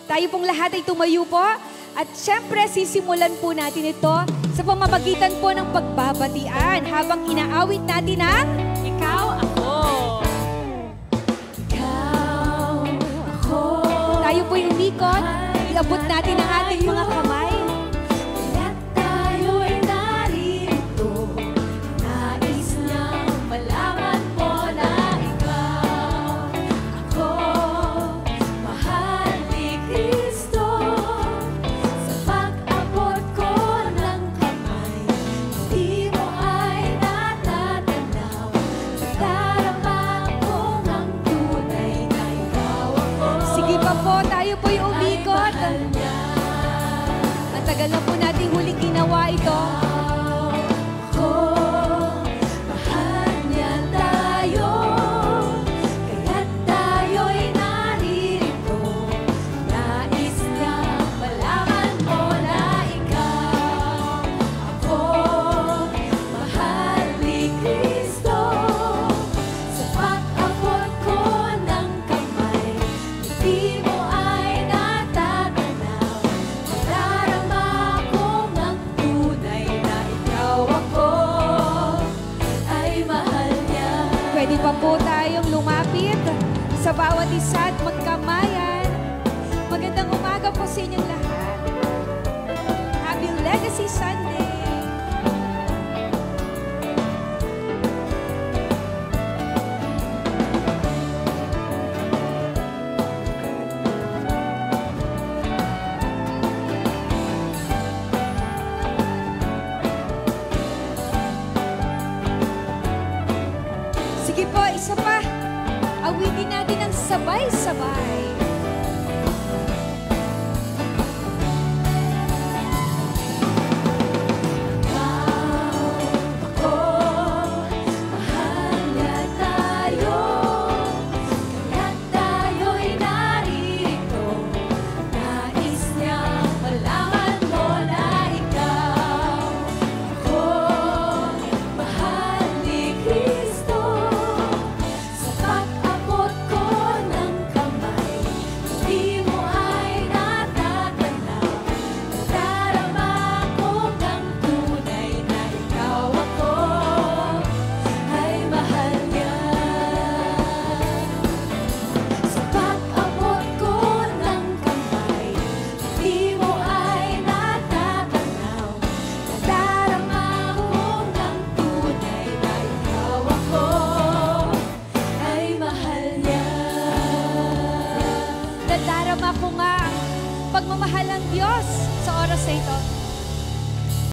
Tayo pong lahat ay tumayo po. At syempre, sisimulan po natin ito sa pamamagitan po ng pagbabatian habang inaawit natin ang Ikaw Ako. Ikaw Ako. Tayo po yung umikot. Iabot natin ang ating mga kamay. Tayo po yung umikot. Matagal na po nating huling ginawa ito. Mahal niya tayo, kaya't tayo'y naririto. Nais niya malaman mo na ikaw ako. Mahal ni Kristo, sa pag-abot ko ng kamay, hindi mo pwede pa po tayong lumapit sa bawat isa at magkamayan. Magandang umaga po sa inyong lahat. Happy Legacy Sunday! Sige po, isa pa. Awitin natin ang sabay-sabay. Nadarama ko nga ang pagmamahal ng Diyos sa oras na ito.